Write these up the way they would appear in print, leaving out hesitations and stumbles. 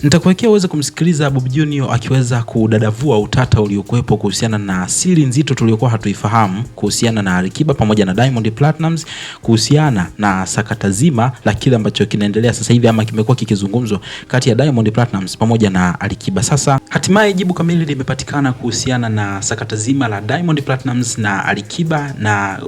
Nitakuwekea uweze kumsikiliza Bob Junior akiweza kudadavua utata uliokuwepo kuhusiana na siri nzito tuliyokuwa hatuifahamu kuhusiana na Alikiba pamoja na Diamond Platnumz, kuhusiana na sakata zima la kile ambacho kinaendelea sasa hivi ama kimekuwa kikizungumzwa kati ya Diamond Platnumz pamoja na Alikiba. Sasa hatimaye jibu kamili limepatikana kuhusiana na sakata zima la Diamond Platnumz na Alikiba na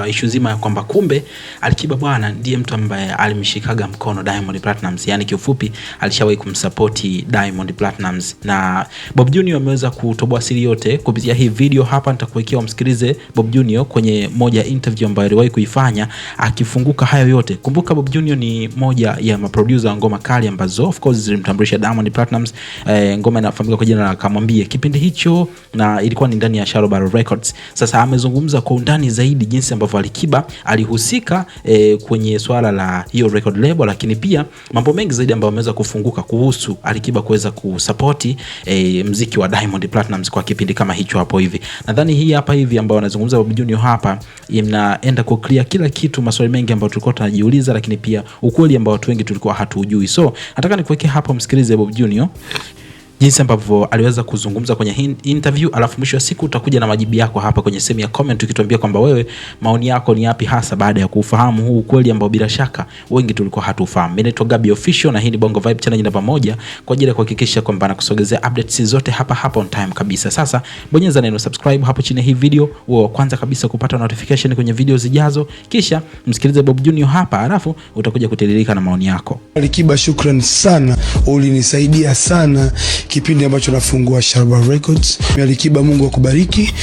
issue zima ya kwamba kumbe Alikiba bwana ndiye mtu ambaye alimshikaga mkono Diamond Platnumz, yani kiufupi alishawahi kumsupport Diamond Platnumz. Na Bob Junior ameweza kutoboa siri yote kupitia hii video hapa. Nitakuwekea umsikilize Bob Junior kwenye moja interview ambayo aliwahi kuifanya akifunguka hayo yote. Kumbuka Bob Junior ni moja ya maproducer wa ngoma kali ambazo of course zilimtambulisha Diamond Platnumz. Ngoma inafahamika kwa jina la Kamwambie kipindi hicho, na ilikuwa ni ndani ya Shallow Battle Records. Sasa amezungumza kwa undani zaidi jinsi ambavyo Alikiba alihusika kwenye swala la hiyo record label, lakini pia mambo mengi zaidi ambayo ameweza kufunguka kuhusu Alikiba kuweza kusupporti muziki wa Diamond Platnumz kwa kipindi kama hicho hapo hivi. Nadhani hii hapa hivi ambao anazungumza Bob Junior hapa inaenda ku clear kila kitu, maswali mengi ambayo tulikuwa tunajiuliza, lakini pia ukweli ambao watu wengi tulikuwa hatujui. So nataka nikuwekee hapa msikilize Bob Junior jinsi ambavyo aliweza kuzungumza kwenye interview, alafu mwisho wa siku utakuja na majibu yako hapa kwenye sehemu ya comment ukituambia kwamba wewe maoni yako ni yapi hasa baada ya kufahamu huu ukweli ambao bila shaka wengi tulikuwa hatufahamu. Mimi naitwa Gabi Official na hii ni Bongo Vibe channel namba moja kwa ajili ya kuhakikisha kwamba nakusogezea updates zote hapa on time kabisa. Sasa bonyeza neno subscribe hapo chini hii video uwe wa kwanza kabisa kupata notification kwenye video zijazo, kisha msikilize Bob Junior hapa, alafu utakuja kutiririka na maoni yako. Alikiba, shukrani sana, ulinisaidia sana kipindi ambacho nafungua Shallow Records. Alikiba, Mungu akubariki.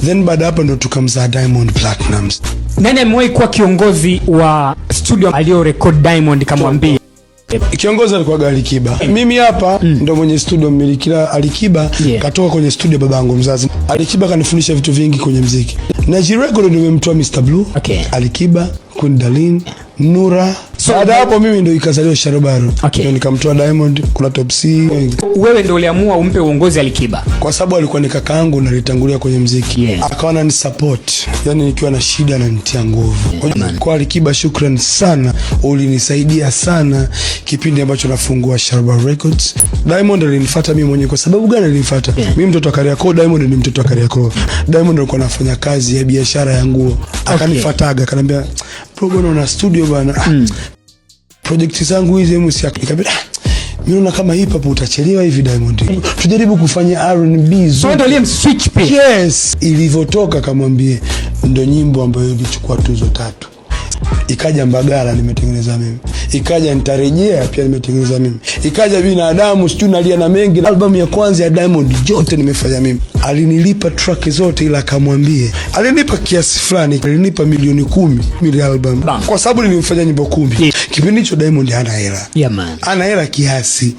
Then baada hapa ndo tukamzaa Diamond Platnumz. Nani amewahi kuwa kiongozi wa studio alio record Diamond Kamwambie? Kiongozi alikuwa Alikiba. Mimi hapa ndo mwenye studio mmilikila Alikiba. Katoka kwenye studio babangu mzazi. Alikiba kanifundisha vitu vingi kwenye muziki. Nigeria Record ndio nimemtoa Mr Blue. Alikiba, Kundalin, Nura. Baada hapo mimi ndo ikazaliwa Shallow Battle. Ndio nikamtoa Diamond, kuna Top C. Wewe ndio uliamua umpe uongozi Alikiba? Kwa sababu alikuwa ni kakaangu na alitangulia kwenye muziki. Akawa ananisupport. Yaani nikiwa na shida ananitia nguvu. Kwa Alikiba, shukrani sana, ulinisaidia sana kipindi ambacho nafungua Shallow Records. Diamond alinifuata mimi mwenyewe. Kwa sababu gani alinifuata? Mimi mtoto wa Kariakoo, Diamond ni mtoto wa Kariakoo. Diamond alikuwa anafanya kazi ya biashara ya nguo. Akanifuataga, akaniambia, "Bro bwana, una studio bwana. Project zangu hizi nikamwambia, mimi naona kama hip hop utachelewa hivi Diamond. Tujaribu kufanya R&B." So ndio ile switch pia. Yes, ilivyotoka Kamwambie ndio nyimbo ambayo ilichukua tuzo 3. Ikaja Mbagala nimetengeneza mimi. Ikaja Nitarejea pia nimetengeneza mimi. Ikaja Binadamu, sijui nalia na mengi. Album ya kwanza ya Diamond yote nimefanya mimi. Alinilipa track zote, ila Kamwambie alinipa kiasi fulani, alinipa milioni 10 mili album. Kwa sababu nilimfanya nyimbo 10. Kipindi hicho Diamond hana hela. Yeah man. Ana hela kiasi.